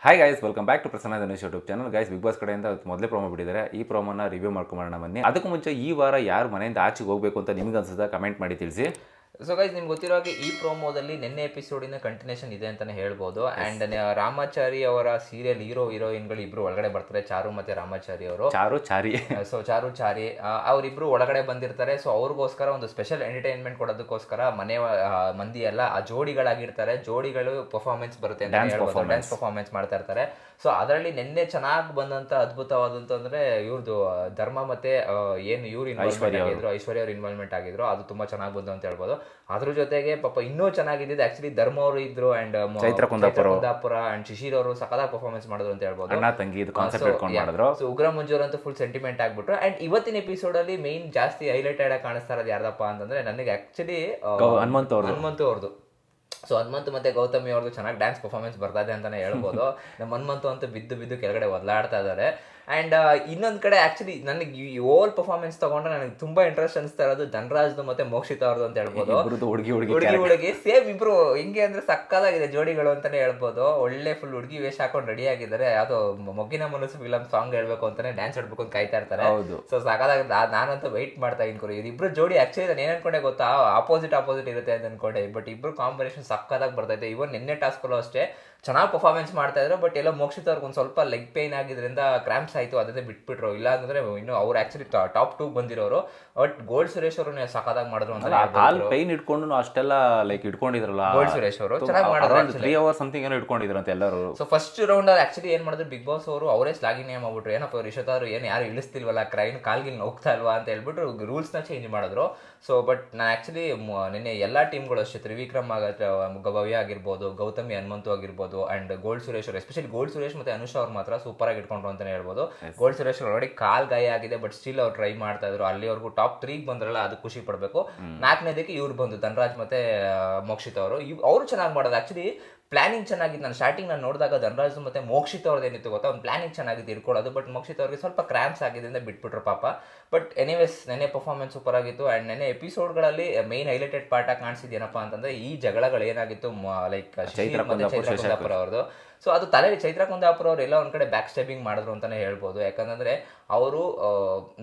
Hi guys, welcome back to Prasanna Dhanush YouTube channel. Guys, Bigg Boss ಕಡೆಯಿಂದ ಮೊದಲೇ promo ಬಿಟ್ಟಿದ್ದಾರೆ. ಈ ಪ್ರೋಮೋನ ರಿವ್ಯೂ ಮಾಡ್ಕೊಂಬರೋಣ ಬನ್ನಿ. ಅದಕ್ಕೂ ಮುಂಚೆ ಈ ವಾರ ಯಾರು ಮನೆಯಿಂದ ಆಚೆಗೆ ಹೋಗಬೇಕು ಅಂತ ನಿಮ್ಗೆ ಅನ್ಸುತ್ತಾ ಕಮೆಂಟ್ ಮಾಡಿ ತಿಳಿಸಿ. ಸೊ ಗೈಸ್, ನಿಮ್ಗೆ ಗೊತ್ತಿರೋ ಹಾಗೆ ಈ ಪ್ರೋಮೋದಲ್ಲಿ ನಿನ್ನೆ ಎಪಿಸೋಡಿನ ಕಂಟಿನ್ಯೂಷನ್ ಇದೆ ಅಂತಾನೆ ಹೇಳ್ಬೋದು. ಅಂಡ್ ರಾಮಾಚಾರಿ ಅವರ ಸೀರಿಯಲ್ ಹೀರೋಯಿನ್ಗಳು ಇಬ್ರು ಒಳಗಡೆ ಬರ್ತಾರೆ, ಚಾರು ಮತ್ತೆ ರಾಮಾಚಾರಿ ಅವರು. ಚಾರು ಚಾರಿ ಅವರಿಬ್ರು ಒಳಗಡೆ ಬಂದಿರ್ತಾರೆ. ಸೊ ಅವ್ರಿಗೋಸ್ಕರ ಒಂದು ಸ್ಪೆಷಲ್ ಎಂಟರ್ಟೈನ್ಮೆಂಟ್ ಕೊಡೋದಕ್ಕೋಸ್ಕರ ಮಂದಿ ಎಲ್ಲ ಆ ಜೋಡಿಗಳಾಗಿರ್ತಾರೆ. ಜೋಡಿಗಳು ಪರ್ಫಾರ್ಮೆನ್ಸ್ ಬರುತ್ತೆ ಅಂತ ಹೇಳ್ಬೋದು, ಡ್ಯಾನ್ಸ್ ಪರ್ಫಾರ್ಮೆನ್ಸ್ ಮಾಡ್ತಾ ಇರ್ತಾರೆ. ಸೊ ಅದರಲ್ಲಿ ನಿನ್ನೆ ಚೆನ್ನಾಗಿ ಬಂದಂತ ಅದ್ಭುತವಾದಂತಂದ್ರೆ ಇವ್ರದ್ದು ಧರ್ಮ ಮತ್ತೆ ಏನು ಇವ್ರು ಇನ್ವಾಲ್ವ್ಮೆಂಟ್ ಆಗಿದ್ರು, ಐಶ್ವರ್ಯ ಅವ್ರು ಇನ್ವಾಲ್ವ್ಮೆಂಟ್ ಆಗಿದ್ರು, ಅದು ತುಂಬಾ ಚೆನ್ನಾಗಿ ಬಂತು ಅಂತ ಹೇಳ್ಬೋದು. ಅದ್ರ ಜೊತೆಗೆ ಪಾಪ ಇನ್ನೂ ಚೆನ್ನಾಗಿದ್ದು ಆಕ್ಚುಲಿ ಧರ್ಮ ಅವರು ಇದ್ರು ಅಂಡ್ ಚೈತ್ರ ಕುಂದಾಪುರ ಅಂಡ್ ಶಿಶಿರ್ ಅವರು ಸಖತ್ತಾಗಿ ಪರ್ಫಾರ್ಮೆನ್ಸ್ ಮಾಡಿದ್ರು ಅಂತ ಹೇಳ್ಬೋದು. ಸೊ ಉಗ್ರ ಮಂಜೂರ್ ಅಂತೂ ಫುಲ್ ಸೆಂಟಿಮೆಂಟ್ ಆಗ್ಬಿಟ್ರು. ಅಂಡ್ ಇವತ್ತಿನ ಎಪಿಸೋಡ್ ಅಲ್ಲಿ ಮೇನ್ ಜಾಸ್ತಿ ಹೈಲೈಟೆಡ್ ಆಗಿ ಕಾಣಿಸ್ತಾ ಇರೋದು ಯಾರ್ದಪ್ಪ ಅಂತಂದ್ರೆ ನನಗೆ ಆಕ್ಚುಲಿ ಹನುಮಂತು ಅವ್ರದ್ದು. ಸೊ ಹನುಮಂತ್ ಮತ್ತೆ ಗೌತಮಿ ಅವ್ರದ್ದು ಚೆನ್ನಾಗಿ ಡ್ಯಾನ್ಸ್ ಪರ್ಫಾರ್ಮೆನ್ಸ್ ಬರ್ತಾ ಇದೆ ಅಂತಾನೆ ಹೇಳ್ಬೋದು. ನಮ್ಮ ಹನುಮಂತು ಅಂತೂ ಬಿದ್ದು ಕೆಳಗಡೆ ಒದ್ಲಾಡ್ತಾ ಇದ್ದಾರೆ. ಅಂಡ್ ಇನ್ನೊಂದ್ ಕಡೆ ಆಕ್ಚುಲಿ ನನಗೆ ಈ ಓಲ್ ಪರ್ಫಾರ್ಮೆನ್ಸ್ ತಗೊಂಡ್ರೆ ನನಗೆ ತುಂಬಾ ಇಂಟ್ರೆಸ್ಟ್ ಅನಿಸ್ತಾ ಇರೋದು ಧನರಾಜ್ದು ಮತ್ತೆ ಮೋಕ್ಷಿತಾ ಅವ್ರದ್ದು ಅಂತ ಹೇಳ್ಬೋದು. ಹುಡುಗಿ ಸೇಮ್ ಇಬ್ರು ಹೆಂಗೆ ಅಂದ್ರೆ ಸಕ್ಕದಾಗಿದೆ ಜೋಡಿಗಳು ಅಂತಾನೆ ಹೇಳ್ಬೋದು. ಒಳ್ಳೆ ಫುಲ್ ಹುಡುಗಿ ವೇಷ ಹಾಕೊಂಡು ರೆಡಿ ಆಗಿದ್ದಾರೆ. ಯಾವ್ದೋ ಮೊಗ್ಗಿನ ಮನಸ್ಸು ಫಿಲಮ್ ಸಾಂಗ್ ಹೇಳ್ಬೇಕು ಅಂತಾನೆ ಡ್ಯಾನ್ಸ್ ಆಡ್ಬೇಕು ಅಂತ ಕಾಯ್ತಾ ಇರ್ತಾರೆ. ಸೊ ಸಕ್ಕದಾಗಿದೆ. ನಾನಂತೂ ವೆಯ್ಟ್ ಮಾಡ್ತಾ ಇದ್ದೀನಿ. ಇಬ್ರು ಜೋಡಿ ಆಕ್ಚುಲಿ ನಾನು ಏನ್ ಅನ್ಕೊಂಡೆ ಗೊತ್ತಾ, ಆಪೋಸಿಟ್ ಇರುತ್ತೆ ಅಂತ ಅನ್ಕೊಂಡೆ. ಬಟ್ ಇಬ್ರು ಕಾಂಬಿನೇಷನ್ ಸಕ್ಕದಾಗಿ ಬರ್ತೈತೆ. ಇವನ್ ನಿನ್ನೆ ಟಾಸ್ಕಲ್ಲೂ ಅಷ್ಟೇ ಚೆನ್ನಾಗಿ ಪರ್ಫಾರ್ಮೆನ್ಸ್ ಮಾಡ್ತಾ ಇದ್ರು. ಬಟ್ ಎಲ್ಲ ಮೋಕ್ಷಿತ ಅವ್ರಿಗೆ ಒಂದು ಸ್ವಲ್ಪ ಲೆಗ್ ಪೇನ್ ಆಗಿದ್ರಿಂದ ಕ್ರಾಂಪ್ಸ್ ಆಯ್ತು, ಅದೇ ಬಿಟ್ಬಿಟ್ರು. ಇಲ್ಲ ಅಂದ್ರೆ ಇನ್ನು ಅವ್ರು ಆಕ್ಚುಲಿ ಟಾಪ್ 2 ಬಂದಿರೋರು. ಬಟ್ ಗೋಲ್ಡ್ ಸುರೇಶ್ ಅವರು ಸಖತ್ತಾಗಿ ಮಾಡಿದ್ರು ಅಂತ. ಪೈನ್ ಇಟ್ಕೊಂಡು ಅಷ್ಟೆಲ್ಲ ಲೈಕ್ ಇಟ್ಕೊಂಡಿದ್ರಲ್ಲ ಗೋಲ್ಡ್ ಸುರೇಶ್ ಅವರು ಚೆನ್ನಾಗಿ ಮಾಡಿದ್ರು. 3 hours ಸಮಥಿಂಗ್ ಏನೋ ಇಟ್ಕೊಂಡಿದ್ರು ಅಂತ ಎಲ್ಲರೂ. ಸೊ ಫಸ್ಟ್ ರೌಂಡ್ ಅಲ್ಲಿ ಆಕ್ಚುಲಿ ಏನ್ ಮಾಡಿದ್ರು ಬಿಗ್ ಬಾಸ್ ಅವರು ಅವರೇ ಸ್ಲಾಗಿಂಗ್ ಮಾಡ್ಬಿಟ್ರು. ಏನಪ್ಪ ರಿಷತ್ ಅವರು ಯಾರು ಇಳಿಸ್ತಿಲ್ವಲ್ಲ, ಕ್ರೈನ್ ಕಾಲ್ಗಿಲ್ ಹೋಗ್ತಾ ಇಲ್ವಾ ಅಂತ ಹೇಳ್ಬಿಟ್ಟು ರೂಲ್ಸ್ ನ ಚೇಂಜ್ ಮಾಡಿದ್ರು. ಸೊ ಬಟ್ ನಾನು ಆಕ್ಚುಲಿ ನಿನ್ನೆ ಎಲ್ಲಾ ಟೀಮ್ಗಳು ಅಷ್ಟೇ, ತ್ರಿವಿಕ್ರಮ್ ಭವ್ಯ ಆಗಿರ್ಬೋದು, ಗೌತಮಿ ಹನುಮಂತು ಆಗಿರ್ಬೋದು ಅಂಡ್ ಗೋಲ್ಡ್ ಸುರೇಶ್ ಅವರು, ಎಸ್ಪೆಷಲಿ ಗೋಲ್ಡ್ ಸುರೇಶ್ ಮತ್ತೆ ಅನುಷಾ ಅವ್ರು ಮಾತ್ರ ಸೂಪರ್ ಆಗಿ ಇಟ್ಕೊಂಡ್ರು ಅಂತಾನೆ ಹೇಳ್ಬೋದು. ಗೋಲ್ಡ್ ಸುರೇಶ್ ಆಲ್ರೆಡಿ ಕಾಲ್ ಗಾಯ ಆಗಿದೆ, ಬಟ್ ಸ್ಟಿಲ್ ಅವ್ರು ಟ್ರೈ ಮಾಡ್ತಾ ಇದ್ರು. ಅಲ್ಲಿವರೆಗೂ ಟಾಪ್ 3 ಬಂದ್ರಲ್ಲ, ಅದು ಖುಷಿ ಪಡ್ಬೇಕು. 4ನೇದಕ್ಕೆ ಇವ್ರು ಬಂದು ಧನರಾಜ್ ಮತ್ತೆ ಮೋಕ್ಷಿತ್ ಅವರು ಚೆನ್ನಾಗಿ ಮಾಡೋದು. ಆಕ್ಚುಲಿ ಪ್ಲಾನಿಂಗ್ ಚೆನ್ನಾಗಿತ್ತು. ನಾನು ಸ್ಟಾರ್ಟಿಂಗ್ ನೋಡಿದಾಗ ಧನರಾಜ್ ಮತ್ತೆ ಮೋಕ್ಷಿತ್ ಅವ್ರದ್ದು ಏನಿತ್ತು ಗೊತ್ತಾ, ಒಂದು ಪ್ಲಾನಿಂಗ್ ಚೆನ್ನಾಗಿತ್ತು ಇಟ್ಕೊಳ್ಳೋದು. ಬಟ್ ಮೋಕ್ಷಿತ್ ಅವ್ರಿಗೆ ಸ್ವಲ್ಪ ಕ್ರಾಂಪ್ಸ್ ಆಗಿದ್ದರಿಂದ ಬಿಟ್ಬಿಟ್ರು ಪಾಪ. ಬಟ್ ಎನಿವೇಸ್ ನೆನೆ ಪರ್ಫಾರ್ಮೆನ್ಸ್ ಸೂಪರ್ ಆಗಿತ್ತು. ಅಂಡ್ ನೆನೆ ಎಪಿಸೋಡ್ಗಳಲ್ಲಿ ಮೇನ್ ಹೈಲೈಟೆಡ್ ಪಾರ್ಟ್ ಆಗಿ ಕಾಣಿಸಿದ್ದು ಏನಪ್ಪಾ ಅಂತಂದ್ರೆ ಈ ಜಗಳಗಳು ಏನಾಗಿತ್ತು ಲೈಕ್ ಚೈತ್ರ ಕುಂದಾಪುರ ಅವ್ರದ್ದು. ಸೊ ಅದು ತಲೆಯಲ್ಲಿ ಚೈತ್ರ ಕುಂದಾಪುರ ಅವ್ರು ಎಲ್ಲ ಒಂದ್ ಕಡೆ ಬ್ಯಾಕ್ ಸ್ಟೆಪಿಂಗ್ ಮಾಡಿದ್ರು ಅಂತಾನೆ ಹೇಳ್ಬೋದು. ಯಾಕಂದ್ರೆ ಅವರು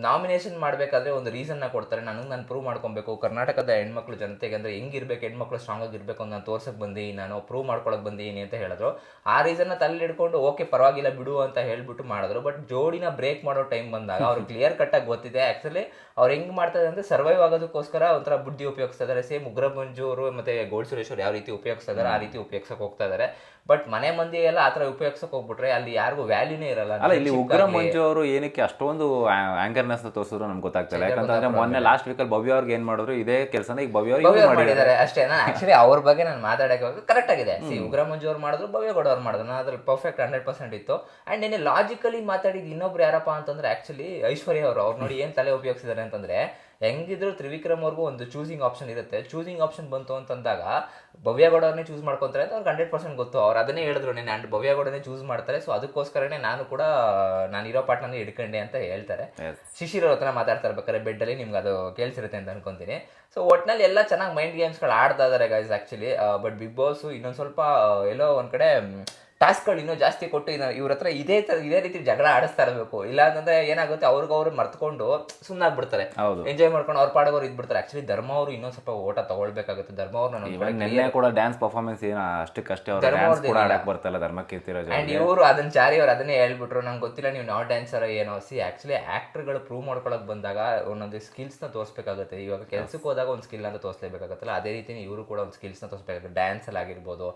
ನಾಮಿನೇಷನ್ ಮಾಡ್ಬೇಕಾದ್ರೆ ಒಂದು ರೀಸನ್ ನ ಕೊಡ್ತಾರೆ, ನಾನು ಪ್ರೂವ್ ಮಾಡ್ಕೊಬೇಕು ಕರ್ನಾಟಕದ ಹೆಣ್ಮಕ್ಳು ಜನತೆಗೆ ಅಂದ್ರೆ ಹೆಂಗಿರ್ಬೇಕು, ಹೆಣ್ಮಕ್ಳು ಸ್ಟ್ರಾಂಗ್ ಆಗಿರ್ಬೇಕು ಅಂತ ನಾನು ತೋರ್ಸಕ್ ಬಂದೀನಿ, ನಾನು ಪ್ರೂವ್ ಮಾಡ್ಕೊಳಕ್ ಬಂದೀನಿ ಅಂತ ಹೇಳಿದ್ರು. ಆ ರೀಸನ್ ನ ತಲೆ ಹಿಡ್ಕೊಂಡು ಓಕೆ ಪರವಾಗಿಲ್ಲ ಬಿಡು ಅಂತ ಹೇಳ್ಬಿಟ್ಟು ಮಾಡಿದ್ರು. ಬಟ್ ಜೋಡಿನ ಬ್ರೇಕ್ ಮಾಡೋ ಟೈಮ್ ಬಂದಾಗ ಅವ್ರು ಕ್ಲಿಯರ್ ಕಟ್ ಆಗಿ ಗೊತ್ತಿದೆ ಆಕ್ಚುಲಿ ಅವ್ರು ಹೆಂಗ್ ಮಾಡ್ತಾರೆ ಅಂದ್ರೆ ಸರ್ವೈವ್ ಆಗೋದಕ್ಕೋಸ್ಕರ ಒಂಥರ ಬುದ್ಧಿ ಉಪಯೋಗಿಸ್ತಾ ಇದಾರೆ. ಸೇಮ್ ಉಗ್ರ ಮಂಜು ಅವರು ಮತ್ತೆ ಗೋಲ್ಡ್ ಸುರೇಶ್ ಅವ್ರು ಯಾವ ರೀತಿ ಉಪಯೋಗಿಸ್ತಾ ಇದಾರೆ ಆ ರೀತಿ ಉಪಯೋಗಿಸಕ್ ಹೋಗ್ತಾ ಇದಾರೆ. ಬಟ್ ಮನೆ ಮಂದಿ ಎಲ್ಲ ಆತರ ಉಪಯೋಗಿಸಕ್ ಹೋಗ್ಬಿಟ್ರೆ ಅಲ್ಲಿ ಯಾರಿಗೂ ವ್ಯಾಲ್ಯೂನೇ ಇರಲ್ಲ. ಅಲ್ಲ, ಇಲ್ಲಿ ಉಗ್ರ ಮಂಜು ಅವರು ಏನಕ್ಕೆ ಅಷ್ಟೊಂದು ಆಂಗರ್ನೆಸ್ ತೋರಿಸಿದ್ರು ನಮ್ಗೆ ಗೊತ್ತಾಗ್ತಿಲ್ಲ. ಯಾಕಂದ್ರೆ ಮೊನ್ನೆ ಲಾಸ್ಟ್ ವೀಕಲ್ಲಿ ಭವ್ಯ ಅವ್ರಿಗೆ ಏನ್ ಮಾಡಿದ್ರು ಇದೇ ಕೆಲಸನ ಈಗ ಭವ್ಯ ಮಾಡಿದ್ದಾರೆ ಅಷ್ಟೇ. ಆಕ್ಚುಲಿ ಅವ್ರ ಬಗ್ಗೆ ನಾನು ಮಾತಾಡಕ್ಕೆ ಕರೆಕ್ಟ್ ಆಗಿದೆ. ಉಗ್ರ ಮಂಜು ಅವ್ರು ಮಾಡಿದ್ರು, ಭವ್ಯ ಗೌಡ ಅವ್ರು ಮಾಡಿದ್ರು, ಅದ್ರಲ್ಲಿ ಪರ್ಫೆಕ್ಟ್ 100% ಇತ್ತು. ಅಂಡ್ ನಿನ್ನೆ ಲಾಜಿಕಲಿ ಮಾತಾಡಿದ್ ಇನ್ನೊಬ್ರು ಯಾರಪ್ಪ ಅಂತಂದ್ರೆ ಆಕ್ಚುಲಿ ಐಶ್ವರ್ಯ ಅವ್ರು ನೋಡಿ ಏನ್ ತಲೆ ಉಪಯೋಗಿಸಿದ್ದಾರೆ ಅಂತಂದ್ರೆ, ಹೆಂಗಿದ್ರು ತ್ರಿವಿಕ್ರಮ್ ಅವ್ರಿಗೂ ಒಂದು ಚೂಸಿಂಗ್ ಆಪ್ಷನ್ ಇರುತ್ತೆ. ಚೂಸಿಂಗ್ ಆಪ್ಷನ್ ಬಂತು ಅಂತಂದಾಗ ಭವ್ಯಗೌಡ ಅವ್ರನ್ನೇ ಚೂಸ್ ಮಾಡ್ಕೊಂತಾರೆ ಅಂತ ಅವ್ರಿಗೆ 100% ಗೊತ್ತು. ಅವ್ರು ಅದನ್ನೇ ಹೇಳಿದ್ರು ನೆನ್ನೆ, ಅಂಡ್ ಭವ್ಯಗೌಡನೇ ಚೂಸ್ ಮಾಡ್ತಾರೆ. ಸೊ ಅದಕ್ಕೋಸ್ಕರನೇ ನಾನು ಕೂಡ ನಾನು ಇರೋ ಪಾರ್ಟ್ನ ಹಿಡ್ಕೊಂಡೆ ಅಂತ ಹೇಳ್ತಾರೆ. ಶಿಶಿರ್ ಅವ್ರ ಹತ್ರ ಮಾತಾಡ್ತಾ ಇರ್ಬೇಕಾದ್ರೆ ಬೆಡ್ ಅಲ್ಲಿ, ನಿಮ್ಗೆ ಅದು ಕೇಳಿಸಿರುತ್ತೆ ಅಂತ ಅನ್ಕೊಂತೀನಿ. ಸೊ ಒಟ್ನಲ್ಲಿ ಎಲ್ಲ ಚೆನ್ನಾಗಿ ಮೈಂಡ್ ಗೇಮ್ಸ್ಗಳು ಆಡ್ತಾ ಇದಾರೆ guys actually. But Bigg Boss ಇನ್ನೊಂದು ಸ್ವಲ್ಪ ಎಲ್ಲೋ ಒಂದ್ ಕಡೆ ಟಾಸ್ಕ್ಗಳು ಇನ್ನೂ ಜಾಸ್ತಿ ಕೊಟ್ಟು ಇವ್ರ ಹತ್ರ ಇದೇ ರೀತಿ ಜಗಳ ಆಡಿಸ್ತಾ ಇರಬೇಕು. ಇಲ್ಲ ಅಂತಂದ್ರೆ ಏನಾಗುತ್ತೆ, ಅವ್ರು ಮರ್ತ್ಕೊಂಡು ಸುಮ್ಮನಾಗ್ಬಿಡ್ತಾರೆ, ಎಂಜಾಯ್ ಮಾಡ್ಕೊಂಡು ಅವ್ರ ಪಾಡೋರು ಇದ್ಬಿಡ್ತಾರೆ. ಆಕ್ಚುಲಿ ಧರ್ಮ ಅವರು ಇನ್ನೊಂದ್ ಸ್ವಲ್ಪ ಓಟ ತಗೊಳ್ಬೇಕಾಗುತ್ತೆ. ಧರ್ಮ ಅವ್ರು ಕೂಡ ಡ್ಯಾನ್ಸ್ ಪರ್ಫಾರ್ಮೆನ್ಸ್ ಅಷ್ಟಕ್ಕಷ್ಟೇ ಬರ್ತಲ್ಲ ಧರ್ಮಕ್ಕೆ. ಅಂಡ್ ಇವರು ಅದನ್ನ ಚಾರಿ ಅವ್ರು ಅದನ್ನೇ ಹೇಳ್ಬಿಟ್ರು, ನಂಗೆ ಗೊತ್ತಿಲ್ಲ ನೀವು ನಾಟ್ ಡ್ಯಾನ್ಸರ್ ಏನೋ. ಆಕ್ಚುಲಿ ಆಕ್ಟರ್ಗಳು ಪ್ರೂವ್ ಮಾಡ್ಕೊಳಕ್ ಬಂದಾಗ ಒಂದೊಂದು ಸ್ಕಿಲ್ಸ್ ನ ತೋರಿಸಬೇಕಾಗುತ್ತೆ. ಇವಾಗ ಕೆಲ್ಸಕ್ಕೆ ಹೋದಾಗ ಒಂದು ಸ್ಕಿಲ್ ಅಂತ ತೋರಿಸಲೇಬೇಕಾಗತ್ತಲ್ಲ, ಅದೇ ರೀತಿ ಇವರು ಕೂಡ ಒಂದು ಸ್ಕಿಲ್ಸ್ ನ ತೋರಿಸಬೇಕಾಗುತ್ತೆ. ಡ್ಯಾನ್ಸ್ ಅಲ್ಲಿ ಆಗಿರ್ಬೋದು,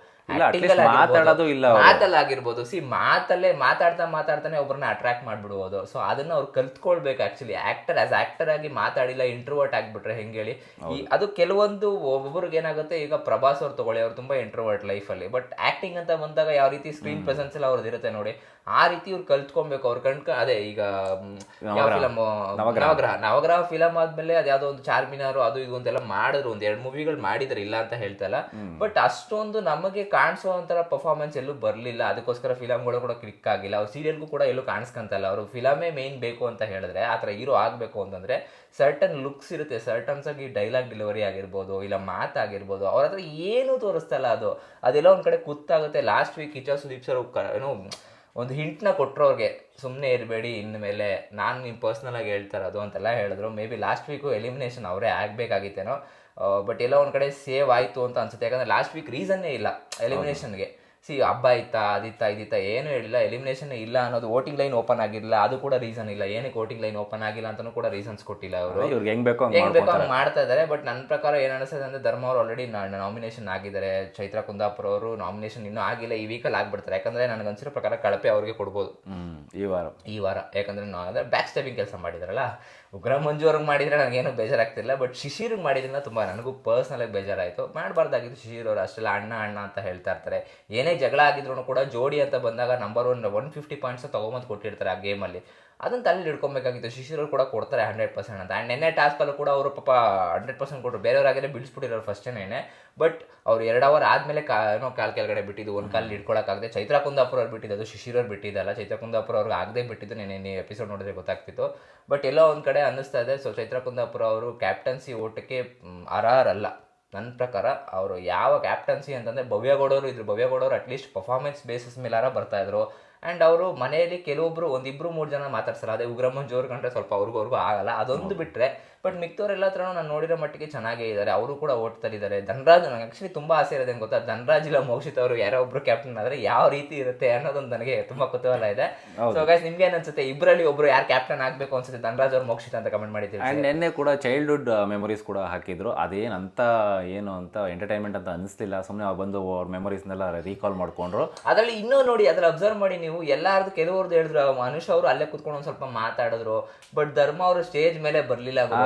ಮಾತಾಡೋದು ಇಲ್ಲ, ಮಾತಲ್ಲಾಗಿರ್ಬೋದು. ಮಾತಲ್ಲೇ ಮಾತಾಡ್ತಾನೆ ಒಬ್ಬರನ್ನ ಅಟ್ರಾಕ್ಟ್ ಮಾಡ್ಬಿಡ್ಬೋದು. ಸೊ ಅದನ್ನ ಅವ್ರು ಕಲ್ತ್ಕೊಳ್ಬೇಕು. ಆಕ್ಚುಲಿ ಆಕ್ಟರ್ ಆಗಿ ಮಾತಾಡಿಲ್ಲ, ಇಂಟ್ರೋವರ್ಟ್ ಆಗ್ಬಿಟ್ರೆ ಹೆಂಗೆ ಹೇಳಿ. ಅದು ಕೆಲವೊಂದು ಒಬ್ಬೊಬ್ರಿಗೆ ಏನಾಗುತ್ತೆ, ಈಗ ಪ್ರಭಾಸ್ ಅವ್ರು ತಗೊಳ್ಳಿ, ಅವ್ರು ತುಂಬಾ ಇಂಟ್ರೋವರ್ಟ್ ಲೈಫಲ್ಲಿ. ಬಟ್ ಆಕ್ಟಿಂಗ್ ಅಂತ ಬಂದಾಗ ಯಾವ ರೀತಿ ಸ್ಕ್ರೀನ್ ಪ್ರೆಸೆನ್ಸ್ ಎಲ್ಲ ಅವ್ರದ್ದು ಇರುತ್ತೆ ನೋಡಿ, ಆ ರೀತಿ ಇವ್ರು ಕಲ್ತ್ಕೊಬೇಕು. ಅವ್ರು ಅದೇ ಈಗ ಫಿಲಮ್ ನವಗ್ರಹ ಫಿಲಮ್ ಆದ್ಮೇಲೆ ಅದ್ಯಾವುದೋ ಒಂದು ಚಾರ್ಮಿನಾರು ಅದು ಇದು ಅಂತೆಲ್ಲ ಮಾಡಿದ್ರು, ಒಂದ್ 2 ಮೂವಿಗಳು ಮಾಡಿದ್ರು, ಇಲ್ಲ ಅಂತ ಹೇಳ್ತಾ ಇಲ್ಲ. ಬಟ್ ಅಷ್ಟೊಂದು ನಮಗೆ ಕಾಣಿಸೋ ಒಂಥರ ಪರ್ಫಾರ್ಮೆನ್ಸ್ ಎಲ್ಲೂ ಬರ್ಲಿ ಬರಲಿಲ್ಲ, ಅದಕ್ಕೋಸ್ಕರ ಫಿಲಮ್ಗಳು ಕೂಡ ಕ್ಲಿಕ್ ಆಗಿಲ್ಲ, ಅವ್ರು ಸೀರಿಯಲ್ಗೂ ಕೂಡ ಎಲ್ಲೂ ಕಾಣಿಸ್ಕೊಂತಲ್ಲ. ಅವರು ಫಿಲಮೇ ಮೇನ್ ಬೇಕು ಅಂತ ಹೇಳಿದ್ರೆ, ಆ ಥರ ಹೀರೋ ಆಗಬೇಕು ಅಂತಂದರೆ ಸರ್ಟನ್ ಲುಕ್ಸ್ ಇರುತ್ತೆ, ಸರ್ಟನ್ಸ್ ಆಗಿ ಡೈಲಾಗ್ ಡೆಲಿವರಿ ಆಗಿರ್ಬೋದು, ಇಲ್ಲ ಮಾತಾಗಿರ್ಬೋದು, ಅವ್ರ ಹತ್ರ ಏನೂ ತೋರಿಸ್ತಲ್ಲ. ಅದೆಲ್ಲ ಒಂದು ಕಡೆ ಕುತ್ತಾಗುತ್ತೆ. Last week Kichcha Sudeep sir ಏನೋ ಒಂದು ಹಿಂಟ್ನ ಕೊಟ್ಟರು ಅವ್ರಿಗೆ, ಸುಮ್ಮನೆ ಇರಬೇಡಿ ಇನ್ಮೇಲೆ, ನಾನು ನಿಮ್ಮ ಪರ್ಸ್ನಲಾಗಿ ಹೇಳ್ತಾರದು ಅಂತೆಲ್ಲ ಹೇಳಿದ್ರು. May be last week elimination ಅವರೇ ಆಗಬೇಕಾಗಿತ್ತೇನೋ, ಬಟ್ ಎಲ್ಲ ಒಂದು ಕಡೆ ಸೇವ್ ಆಯಿತು ಅಂತ ಅನ್ಸುತ್ತೆ. ಯಾಕಂದರೆ ಲಾಸ್ಟ್ ವೀಕ್ ರೀಸನ್ನೇ ಇಲ್ಲ ಎಲಿಮಿನೇಷನ್ಗೆ. ಹಬ್ಬ ಇತ್ತಾ ಇದಿತ್ತಾ ಏನೂ ಹೇಳಿಲ್ಲ, ಎಲಿಮಿನೇಷನ್ ಇಲ್ಲ ಅನ್ನೋದು. ವೋಟಿಂಗ್ ಲೈನ್ ಓಪನ್ ಆಗಿಲ್ಲ, ಅದು ಕೂಡ ರೀಸನ್ ಇಲ್ಲ. ಏನಕ್ಕೆ ವೋಟಿಂಗ್ ಲೈನ್ ಓಪನ್ ಆಗಿಲ್ಲ ಅಂತಲೂ ಕೂಡ ರೀಸನ್ಸ್ ಕೊಟ್ಟಿಲ್ಲ ಅವರು. ಹೆಂಗ್ ಬೇಕೋ ಹಂಗೆ ಮಾಡ್ತಾ ಇದ್ದಾರೆ. ಬಟ್ ನನ್ನ ಪ್ರಕಾರ ಏನು ಅನಿಸ್ತದೆ ಅಂದರೆ, ಧರ್ಮ ಅವರು ಆಲ್ರೆಡಿ ನಾಮಿನೇಷನ್ ಆಗಿದ್ದಾರೆ, ಚೈತ್ರಾ ಕುಂದಾಪುರ ಅವರು ನಾಮಿನೇಷನ್ ಇನ್ನೂ ಆಗಿಲ್ಲ, ಈ ವೀಕಲ್ಲಿ ಆಗ್ಬಿಡ್ತಾರೆ. ಯಾಕಂದರೆ ನನಗನ್ಸಿರೋ ಪ್ರಕಾರ ಕಳಪೆ ಅವ್ರಿಗೆ ಕೊಡ್ಬೋದು ಈ ವಾರ. ಯಾಕಂದರೆ ಬ್ಯಾಕ್ ಸ್ಟೆಪಿಂಗ್ ಕೆಲಸ ಮಾಡಿದಾರಲ್ಲ. ಉಗ್ರ ಮಂಜು ಅವ್ರಿಗೆ ಮಾಡಿದರೆ ನನಗೇನು ಬೇಜಾರಾಗ್ತಿಲ್ಲ, ಬಟ್ ಶಿಶಿರ್ಗೆ ಮಾಡಿದ್ರಿಂದ ತುಂಬ ನನಗೂ ಪರ್ಸ್ನಲಾಗಿ ಬೇಜಾರಾಯಿತು. ಮಾಡಬಾರ್ದಾಗಿತ್ತು. ಶಿಶಿರ್ ಅವರು ಅಷ್ಟೆಲ್ಲ ಅಣ್ಣ ಅಂತ ಹೇಳ್ತಾ ಇರ್ತಾರೆ. ಏನೇ ಜಗಳ ಆಗಿದ್ರು ಕೂಡ ಜೋಡಿ ಅಂತ ಬಂದಾಗ ನಂಬರ್ 150 ಪಾಯಿಂಟ್ಸ್ ತೊಗೊಂಬಂದು ಕೊಟ್ಟಿರ್ತಾರೆ ಆ ಗೇಮಲ್ಲಿ. ಅದನ್ನು ತಲೆಯಲ್ಲಿ ಇಟ್ಕೊಬೇಕಾಗಿತ್ತು. ಶಿಶಿರವ್ರು ಕೂಡ ಕೊಡ್ತಾರೆ 100% ಅಂತ. ಆ್ಯಂಡ್ ನೆನ್ನೆ ಟಾಸ್ಕಲ್ಲೂ ಕೂಡ ಅವರು ಪಾಪ 100% ಕೊಟ್ಟರು. ಬೇರೆಯವರಾಗಿದ್ರೆ ಬಿಡಿಸ್ಬಿಟ್ಟಿರೋರು ಫಸ್ಟೇನೆ. ಬಟ್ ಅವ್ರು 2 ಅವರ್ ಆದಮೇಲೆ ಏನೋ ಕಾಲು ಕೆಳಗಡೆ ಬಿಟ್ಟಿದ್ದು, ಒಂದು ಕಾಲು ಹಿಡ್ಕೊಳಕ್ಕಾಗದೆ. ಚೈತ್ರಾ ಕುಂದಾಪುರ ಅವ್ರು ಬಿಟ್ಟಿದ್ದು, ಅದು ಶಿಶಿರವ್ರು ಬಿಟ್ಟಿದ್ದಲ್ಲ. ಚೈತ್ರಾ ಕುಂದಾಪುರ ಅವ್ರಿಗೆ ಆಗದೆ ಬಿಟ್ಟಿದ್ದು. ನೀವು ಎಪಿಸೋಡ್ ನೋಡಿದ್ರೆ ಗೊತ್ತಾಗ್ತಿತ್ತು. ಬಟ್ ಎಲ್ಲೋ ಒಂದು ಕಡೆ ಅನ್ನಿಸ್ತಾ ಇದೆ, ಸೊ ಚೈತ್ರಾ ಕುಂದಾಪುರ ಅವರು ಕ್ಯಾಪ್ಟನ್ಸಿ ಓಟಕ್ಕೆ ಅರ್ಹರಲ್ಲ ನನ್ನ ಪ್ರಕಾರ. ಅವರು ಯಾವ ಕ್ಯಾಪ್ಟನ್ಸಿ ಅಂತಂದರೆ ಭವ್ಯಗೌಡವರು ಇದ್ರು. ಭವ್ಯಗೌಡವರು ಅಟ್ಲೀಸ್ಟ್ ಪರ್ಫಾರ್ಮೆನ್ಸ್ ಬೇಸಿಸ್ ಮೇಲಾರ ಬರ್ತಾಯಿದ್ರು. ಆ್ಯಂಡ್ ಅವರು ಮನೆಯಲ್ಲಿ ಕೆಲವೊಬ್ಬರು 1-2-3 ಜನ ಮಾತಾಡ್ತಾರೆ. ಅದೇ ಉಗ್ರಮ್ಮನ್ ಜೋರು ಕಂಡ್ರೆ ಸ್ವಲ್ಪ ಅವ್ರಿಗೂ ಆಗಲ್ಲ, ಅದೊಂದು ಬಿಟ್ಟರೆ. ಬಟ್ ಮಿಕ್ತವ್ರೆಲ್ಲ ಹತ್ರ ನಾನು ನೋಡಿರೋ ಮಟ್ಟಿಗೆ ಚೆನ್ನಾಗೇ ಇದ್ದಾರೆ. ಅವರು ಕೂಡ ಓಟ್ತಲ್ಲಿದ್ದಾರೆ. ಧನರಾಜ್, ನನಗೆ ಆ್ಯಕ್ಚುಲಿ ತುಂಬ ಆಸೆ ಇರೋದೇನು ಗೊತ್ತಾ, ಧನರಾಜ್ ಇಲ್ಲ ಮೋಕ್ಷಿತ್ ಅವರು ಯಾರೋ ಒಬ್ರು ಕ್ಯಾಪ್ಟನ್ ಆದರೆ ಯಾವ ರೀತಿ ಇರುತ್ತೆ ಅನ್ನೋದೊಂದು ನನಗೆ ತುಂಬ ಕುತೂಹಲ ಇದೆ. ಸೊ ಗೈಸ್, ನಿಮ್ಗೆ ಏನು ಅನ್ಸುತ್ತೆ? ಇಬ್ಬರಲ್ಲಿ ಒಬ್ರು ಯಾರು ಕ್ಯಾಪ್ಟನ್ ಆಗಬೇಕು ಅನ್ಸುತ್ತೆ, ಧನರಾಜ್ ಅವ್ರು ಮೋಕ್ಷಿತ್ ಅಂತ ಕಮೆಂಟ್ ಮಾಡಿದ್ದೀವಿ. ಆ್ಯಂಡ್ ನೆನ್ನೆ ಕೂಡ ಚೈಲ್ಡ್ಹುಡ್ ಮೆಮೊರೀಸ್ ಕೂಡ ಹಾಕಿದ್ರು. ಅದೇನಂತ ಏನು ಅಂತ ಎಂಟರ್ಟೈನ್ಮೆಂಟ್ ಅಂತ ಅನಿಸ್ತಿಲ್ಲ. ಸುಮ್ಮನೆ ಬಂದು ಅವ್ರ ಮೆಮೊರೀಸ್ನೆಲ್ಲ ರೀಕಾಲ್ ಮಾಡ್ಕೊಂಡ್ರು. ಅದರಲ್ಲಿ ಇನ್ನೂ ನೋಡಿ, ಅದ್ರಲ್ಲಿ ಅಬ್ಸರ್ವ್ ಮಾಡಿ ನೀವು, ಎಲ್ಲಾರ್ದು ಕೆಲವ್ರದ್ದು ಹೇಳಿದ್ರು. ಮನುಷ್ಯ ಅವರು ಅಲ್ಲೇ ಕುತ್ಕೊಂಡು ಒಂದು ಸ್ವಲ್ಪ ಮಾತಾಡಿದ್ರು. ಬಟ್ ಧರ್ಮ ಅವರು ಸ್ಟೇಜ್ ಮೇಲೆ ಬರಲಿಲ್ಲ.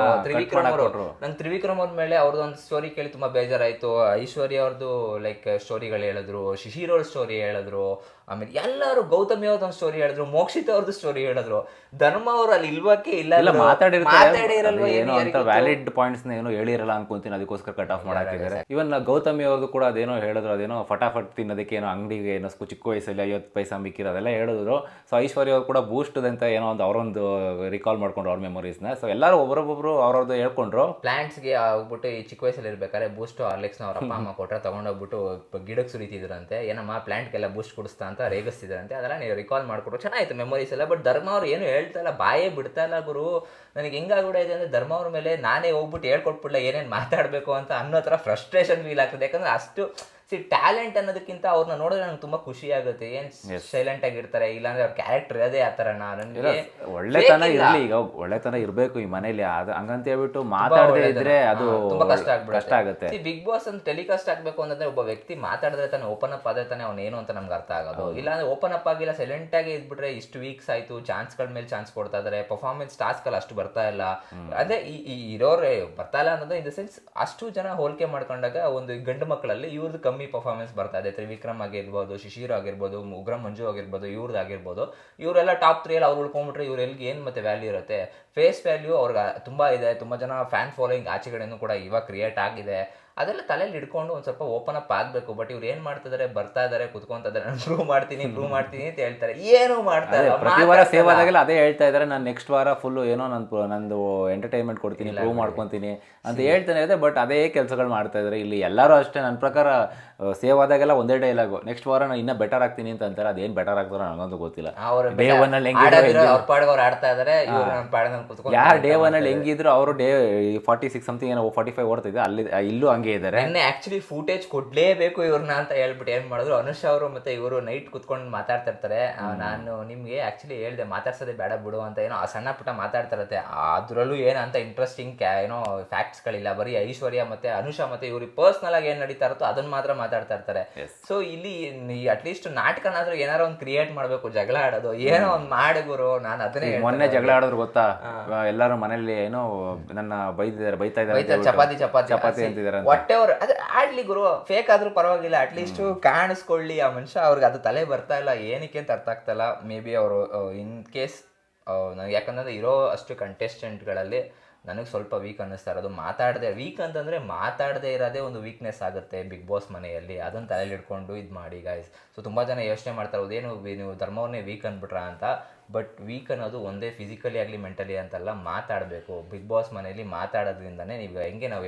ತ್ರಿವಿಕ್ರಮ್ ಅವರು, ನಂಗೆ ತ್ರಿವಿಕ್ರಮ್ ಅವ್ರ ಮೇಲೆ ಅವ್ರದ್ದು ಒಂದು ಸ್ಟೋರಿ ಕೇಳಿ ತುಂಬ ಬೇಜಾರಾಯಿತು. ಐಶ್ವರ್ಯ ಅವ್ರದ್ದು ಲೈಕ್ ಸ್ಟೋರಿಗಳು ಹೇಳಿದ್ರು, ಶಿಶಿರ್ ಅವ್ರ ಸ್ಟೋರಿ ಹೇಳಿದ್ರು, ಆಮೇಲೆ ಎಲ್ಲರೂ ಗೌತಮಿ ಅವ್ರದ್ದು ಒಂದು ಸ್ಟೋರಿ ಹೇಳಿದ್ರು, ಮೋಕ್ಷಿತ್ ಅವ್ರದ್ದು ಸ್ಟೋರಿ ಹೇಳಿದ್ರು. ಧರ್ಮ ಅವರು ಅಲ್ಲಿ ಇಲ್ವಕ್ಕೆ ಇಲ್ಲ ಮಾತಾಡಿರಲ್ವ, ಏನೋ ಅಂತ ವ್ಯಾಲಿಡ್ ಪಾಯಿಂಟ್ಸ್ ಏನೋ ಹೇಳಿರಲ್ಲ ಅನ್ಕೊಂತೀನಿ, ಅದಕ್ಕೋಸ್ಕರ ಕಟ್ ಆಫ್ ಮಾಡಾಕಿದ್ದಾರೆ. ಇವನ್ ಗೌತಮಿ ಅವ್ರದ್ದು ಕೂಡ ಅದೇನೋ ಹೇಳಿದ್ರು, ಅದೇನೋ ಫಟಾಫಟ್ ತಿನ್ನೋದಕ್ಕೆ ಏನೋ ಅಂಗಡಿಗೆ ಏನೋ ಚಿಕ್ಕ ವಯಸ್ಸಲ್ಲಿ 50 ಪೈಸಾ ಮಿಕ್ಕಿರೋ ಅದೆಲ್ಲ ಹೇಳಿದ್ರು. ಸೊ ಐಶ್ವರ್ಯ ಅವ್ರು ಕೂಡ ಬೂಸ್ಟ್ ಅಂತ ಏನೋ ಒಂದು ಅವರೊಂದು ರಿಕಾಲ್ ಮಾಡ್ಕೊಂಡ್ರು ಅವ್ರ ಮೆಮೊರೀಸ್ನ. ಸೊ ಎಲ್ಲರೂ ಒಬ್ಬರೊಬ್ಬರು ಅವ್ರದ್ದು ಹೇಳ್ಕೊಂಡ್ರು. ಪ್ಲಾಂಟ್ಸ್ಗೆ ಹೋಗ್ಬಿಟ್ಟು ಈ ಚಿಕ್ಕ ವಯಸ್ಸಲ್ಲಿ ಇರ್ಬೇಕಾದ್ರೆ ಬೂಸ್ಟ್ ಹಾರ್ಲಿಕ್ಸ್ನ ಅವ್ರ ಅಪ್ಪ ಅಮ್ಮ ಕೊಟ್ಟರೆ ತೊಗೊಂಡೋಗ್ಬಿಟ್ಟು ಗಿಡಕ್ಕೆ ಸುರಿತಿದ್ರಂತೆ. ಏನಮ್ಮ ಪ್ಲಾಂಟ್ಗೆಲ್ಲ ಬೂಸ್ಟ್ ಕುಡಿಸ್ತಾ ಅಂತ ರೇಗಿಸ್ತಿದ್ರಂತೆ. ಅದೆಲ್ಲ ನೀವು ರಿಕಾಲ್ ಮಾಡ್ಕೊಟ್ರು, ಚೆನ್ನಾಗಿತ್ತು ಮೆಮೊರೀಸ್ ಎಲ್ಲ. ಬಟ್ ಧರ್ಮ ಅವ್ರು ಏನು ಹೇಳ್ತಾ ಇಲ್ಲ, ಬಾಯೇ ಬಿಡ್ತಾ ಇಲ್ಲ ಗುರು. ನನಗೆ ಹೆಂಗಾಗ್ಬಿಟ್ಟಿದೆ ಅಂದರೆ, ಧರ್ಮ ಅವ್ರ ಮೇಲೆ ನಾನೇ ಹೋಗ್ಬಿಟ್ಟು ಹೇಳ್ಕೊಟ್ಬಿಡ್ಲ ಏನೇನು ಮಾತಾಡಬೇಕು ಅಂತ ಅನ್ನೋ ಥರ ಫ್ರಸ್ಟ್ರೇಷನ್ ಫೀಲ್ ಆಗ್ತದೆ. ಯಾಕಂದರೆ ಅಷ್ಟು ಟ್ಯಾಲೆಂಟ್ ಅನ್ನೋದಕ್ಕಿಂತ ಅವ್ರನ್ನ ನೋಡಿದ್ರೆ ನಂಗೆ ತುಂಬ ಖುಷಿ ಆಗುತ್ತೆ. ಏನು ಸೈಲೆಂಟ್ ಆಗಿರ್ತಾರೆ, ಇಲ್ಲಾಂದ್ರೆ ಅವ್ರ ಕ್ಯಾರೆಕ್ಟರ್ ಅದೇ ಆ ಥರ. ನನಗೆ ಒಳ್ಳೆತನ ಇರಲಿ, ಈಗ ಒಳ್ಳೆತನ ಇರಬೇಕು ಈ ಮನೇಲಿ, ಅದು ಹಂಗಂತ ಹೇಳ್ಬಿಟ್ಟು ಮಾತಾಡದೇ ಇದ್ರೆ ಅದು ತುಂಬ ಕಷ್ಟ ಆಗುತ್ತೆ. ಬಿಗ್ ಬಾಸ್ ಅಂತ ಟೆಲಿಕಾಸ್ಟ್ ಆಗಬೇಕು ಅಂತಂದ್ರೆ ಒಬ್ಬ ವ್ಯಕ್ತಿ ಮಾತಾಡಿದ್ರೆ ತಾನೆ, ಓಪನ್ ಅಪ್ ಆದ್ರೆ ತಾನೆ ಅವ್ನು ಏನು ಅಂತ ನಮ್ಗೆ ಅರ್ಥ ಆಗೋದು. ಇಲ್ಲಾಂದ್ರೆ ಓಪನ್ ಅಪ್ ಆಗಿಲ್ಲ, ಸೈಲೆಂಟ್ ಆಗಿ ಇದ್ಬಿಟ್ರೆ ಇಷ್ಟು ವೀಕ್ಸ್ ಆಯ್ತು, ಚಾನ್ಸ್ಗಳ ಮೇಲೆ ಚಾನ್ಸ್ ಕೊಡ್ತಾ ಇದಾರೆ, ಪರ್ಫಾರ್ಮೆನ್ಸ್ ಟಾಸ್ಕಲ್ಲಿ ಅಷ್ಟು ಬರ್ತಾ ಇಲ್ಲ. ಅಂದ್ರೆ ಈ ಇರೋರೇ ಬರ್ತಾ ಇಲ್ಲ ಅನ್ನೋದು ಇನ್ ದ ಸೆನ್ಸ್, ಅಷ್ಟು ಜನ ಹೋಲಿಕೆ ಮಾಡ್ಕೊಂಡಾಗ ಒಂದು ಗಂಡು ಮಕ್ಕಳಲ್ಲಿ ಇವ್ರದ್ದು ಕಮ್ಮಿ ಪರ್ಫಾರ್ಮೆನ್ಸ್ ಬರ್ತಾ ಇದೆ. ತ್ರಿವಿಕ್ರಮ್ ಆಗಿರ್ಬೋದು, ಶಿಶಿರ್ ಆಗಿರ್ಬೋದು, ಉಗ್ರ ಮಂಜು ಆಗಿರ್ಬೋದು, ಇವ್ರದ್ದು ಆಗಿರ್ಬೋದು. ಇವರೆಲ್ಲ ಟಾಪ್ 3 ಅವ್ರು ಉಳ್ಕೊಂಡ್ಬಿಟ್ರೆ ಇವ್ರು ಎಲ್ಲಿಗೆ ಏನು ಮತ್ತೆ ವ್ಯಾಲ್ಯೂ ಇರುತ್ತೆ? ಫೇಸ್ ವ್ಯಾಲ್ಯೂ ಅವ್ರಿಗೆ ತುಂಬ ಇದೆ. ತುಂಬ ಜನ ಫ್ಯಾನ್ ಫಾಲೋಯಿಂಗ್ ಆಚೆಗಡೆನೂ ಕೂಡ ಇವಾಗ ಕ್ರಿಯೇಟ್ ಆಗಿದೆ. ಅದೆಲ್ಲ ತಲೆಯಲ್ಲಿ ಇಟ್ಕೊಂಡು ಒಂದು ಸ್ವಲ್ಪ ಓಪನ್ ಅಪ್ ಆಗಬೇಕು. ಬಟ್ ಇವ್ರು ಏನು ಮಾಡ್ತಿದ್ದಾರೆ, ಬರ್ತಾ ಇದ್ದಾರೆ, ಕುತ್ಕೊಂತ ಇದ್ದಾರೆ, ನಾನು ಪ್ರೂವ್ ಮಾಡ್ತೀನಿ ಅಂತ ಹೇಳ್ತಾರೆ. ಏನು ಮಾಡ್ತಾರೆ? ಪ್ರತಿ ವಾರ ಸೇವ್ ಆದಾಗೆಲ್ಲ ಅದೇ ಹೇಳ್ತಾ ಇದ್ದಾರೆ, ನಾನು ನೆಕ್ಸ್ಟ್ ವಾರ ಫುಲ್ಲು ಏನೋ ನಂದು ಎಂಟರ್ಟೈನ್ಮೆಂಟ್ ಕೊಡ್ತೀನಿ, ಪ್ರೂವ್ ಮಾಡ್ಕೊತೀನಿ ಅಂತ ಹೇಳ್ತಾನೆ ಇದೆ. ಬಟ್ ಅದೇ ಕೆಲಸಗಳು ಮಾಡ್ತಾ ಇದ್ದಾರೆ ಇಲ್ಲಿ ಎಲ್ಲರೂ ಅಷ್ಟೇ. ನನ್ನ ಪ್ರಕಾರ ಸೇವ್ ಆದಾಗೆಲ್ಲ ಒಂದೇ ಡೈಲಾಗು, ನೆಕ್ಸ್ಟ್ ವಾರ ನಾನು ಇನ್ನೂ ಬೆಟರ್ ಆಗ್ತೀನಿ ಅಂತ ಅಂತಾರೆ. ಅದೇನು ಬೆಟರ್ ಆಗ್ತಾರೋ ನನಗಂತೂ ಗೊತ್ತಿಲ್ಲ. ಡೇ ಒನ್ನಲ್ಲಿ ಯಾರು ಡೇ ಒನ್ನಲ್ಲಿ ಹೆಂಗಿದ್ರು ಅವರು ಡೇ 46 ಸಮಥಿಂಗ್ ಏನೋ 45 ಓಡ್ತಿದ್ದೆ, ಅಲ್ಲಿ ಇಲ್ಲೂ ಹಂಗೆ ಇದ್ದಾರೆ. ಆಕ್ಚುಲಿ ಫೂಟೇಜ್ ಕೊಡ್ಲೇಬೇಕು ಇವ್ರನ್ನ ಅಂತ ಹೇಳ್ಬಿಟ್ಟು ಏನ್ ಮಾಡಿದ್ರು, ಅನುಷ್ ಅವರು ಮತ್ತೆ ಇವರು ನೈಟ್ ಕುತ್ಕೊಂಡು ಮಾತಾಡ್ತಾ ಇರ್ತಾರೆ. ನಾನು ನಿಮ್ಗೆ ಆಕ್ಚುಲಿ ಹೇಳ್ದೆ ಮಾತಾಡ್ಸೋದೇ ಬೇಡ ಬಿಡು ಅಂತ, ಏನೋ ಸಣ್ಣ ಪುಟ್ಟ ಮಾತಾಡ್ತಾ ಇರುತ್ತೆ. ಅದ್ರಲ್ಲೂ ಏನಂತ ಇಂಟ್ರೆಸ್ಟಿಂಗ್ ಏನೋ ಫ್ಯಾಕ್ಟ್ಸ್ಗಳಿಲ್ಲ. ಬರೀ ಐಶ್ವರ್ಯ ಮತ್ತೆ ಅನುಷಾ ಮತ್ತೆ ಇವ್ರಿಗೆ ಪರ್ಸ್ನಲ್ ಆಗಿ ಏನ್ ನಡೀತಾ ಇರುತ್ತೋ ಅದನ್ನ ಮಾತ್ರ ಮಾತಾಡ್ತಾ ಇರ್ತಾರೆ. ಸೊ ಇಲ್ಲಿ ಅಟ್ಲೀಸ್ಟ್ ನಾಟಕನಾದ್ರೂ ಏನಾರು ಒಂದು ಕ್ರಿಯೇಟ್ ಮಾಡ್ಬೇಕು, ಜಗಳ ಆಡೋದು ಏನೋ ಒಂದು ಮಾಡಿ ಗುರು. ನಾನು ಅದನ್ನೇ ಮೊನ್ನೆ ಜಗಳ ಆಡೋದ್ರು ಗೊತ್ತಾ, ಎಲ್ಲರೂ ಮನೇಲಿ ಏನೋ ನನ್ನ ಬೈತಾ ಇದ್ದಾರೆ, ಚಪಾತಿ ಅಂತಿದ್ದಾರೆ. ಹೊಟ್ಟೆವ್ರು ಅದು ಆಡ್ಲಿ ಗುರು, ಫೇಕ್ ಆದ್ರೂ ಪರವಾಗಿಲ್ಲ, ಅಟ್ಲೀಸ್ಟ್ ಕಾಣಿಸ್ಕೊಳ್ಳಿ ಆ ಮನುಷ್ಯ. ಅವ್ರಿಗೆ ಅದು ತಲೆ ಬರ್ತಾ ಇಲ್ಲ, ಏನಕ್ಕೆ ಅಂತ ಅರ್ಥ ಆಗ್ತಾ ಇಲ್ಲ. ಮೇ ಬಿ ಅವರು ಇನ್ ಕೇಸ್ ಯಾಕಂದ್ರೆ ಇರೋ ಅಷ್ಟು ಕಂಟೆಸ್ಟೆಂಟ್ಗಳಲ್ಲಿ ನನಗೆ ಸ್ವಲ್ಪ ವೀಕ್ ಅನ್ನಿಸ್ತಾ ಇರೋದು. ಮಾತಾಡದೆ ವೀಕ್ ಅಂತಂದರೆ ಮಾತಾಡದೇ ಇರೋದೇ ಒಂದು ವೀಕ್ನೆಸ್ ಆಗುತ್ತೆ ಬಿಗ್ ಬಾಸ್ ಮನೆಯಲ್ಲಿ. ಅದನ್ನು ತಲೆಯಲ್ಲಿ ಇಟ್ಕೊಂಡು ಇದು ಮಾಡಿ ಗಾಯ್ಸ್. ಸೊ ತುಂಬ ಜನ ಯೋಚನೆ ಮಾಡ್ತಾರೆ ಅದೇನು ನೀವು ಧರ್ಮವನ್ನೇ ವೀಕ್ ಅಂದ್ಬಿಟ್ರಾ ಅಂತ. ಬಟ್ ವೀಕ್ ಅನ್ನೋದು ಒಂದೇ ಫಿಸಿಕಲಿ ಆಗಲಿ ಮೆಂಟಲಿ ಅಂತಲ್ಲ, ಮಾತಾಡಬೇಕು. ಬಿಗ್ ಬಾಸ್ ಮನೆಯಲ್ಲಿ ಮಾತಾಡೋದ್ರಿಂದನೇ ನೀವು ಹೆಂಗೆ ನಾವು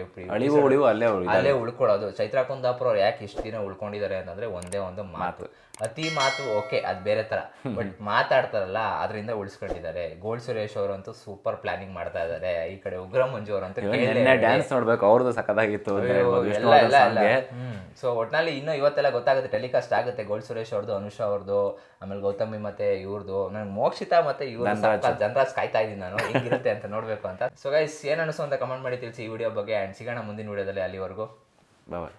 ಅಲ್ಲೇ ಉಳ್ಕೊಳ್ಳೋದು. ಚೈತ್ರಾ ಕುಂದಾಪುರ ಅವ್ರು ಯಾಕೆ ಇಷ್ಟು ದಿನ ಉಳ್ಕೊಂಡಿದ್ದಾರೆ ಅಂತಂದರೆ ಒಂದೇ ಒಂದು ಮಾತು. ಅತಿ ಮಾತು ಓಕೆ ಅದು ಬೇರೆ ಥರ, ಬಟ್ ಮಾತಾಡ್ತಾರಲ್ಲ ಅದರಿಂದ ಉಳಿಸ್ಕೊಂಡಿದ್ದಾರೆ. ಗೋಲ್ಡ್ ಸುರೇಶ್ ಅವರಂತೂ ಸೂಪರ್ ಪ್ಲಾನಿಂಗ್ ಮಾಡ್ತಾ ಇದ್ದಾರೆ. ಈ ಕಡೆ ಉಗ್ರ ಮಂಜು ಅವರಂತೂ ಡ್ಯಾನ್ಸ್ ನೋಡ್ಬೇಕು, ಅವ್ರದ್ದು ಸಖತ್ತಾಗಿತ್ತು. ಸೊ ಒಟ್ನಲ್ಲಿ ಇನ್ನೂ ಇವತ್ತೆಲ್ಲ ಗೊತ್ತಾಗುತ್ತೆ, ಟೆಲಿಕಾಸ್ಟ್ ಆಗುತ್ತೆ ಗೋಲ್ಡ್ ಸುರೇಶ್ ಅವ್ರದ್ದು, ಅನುಷಾ ಅವ್ರದ್ದು, ಆಮೇಲೆ ಗೌತಮಿ ಮತ್ತೆ ಇವ್ರದ್ದು. ನನಗೆ ಮೋಕ್ಷಿತಾ ಮತ್ತೆ ಇವ್ರ ಜನರಾಜ್ ಕಾಯ್ತಾ ಇದ್ದೀನಿ ನಾನು ಹೆಂಗಿರುತ್ತೆ ಅಂತ ನೋಡ್ಬೇಕು ಅಂತ. ಸೊ ಗೈಸ್ ಏನ್ ಅನಿಸು ಅಂತ ಕಮೆಂಟ್ ಮಾಡಿ ತಿಳಿಸಿ ಈ ವಿಡಿಯೋ ಬಗ್ಗೆ. ಆ್ಯಂಡ್ ಸಿಗೋಣ ಮುಂದಿನ ವಿಡಿಯೋದಲ್ಲಿ. ಅಲ್ಲಿವರೆಗೂ ಬಾಯ್.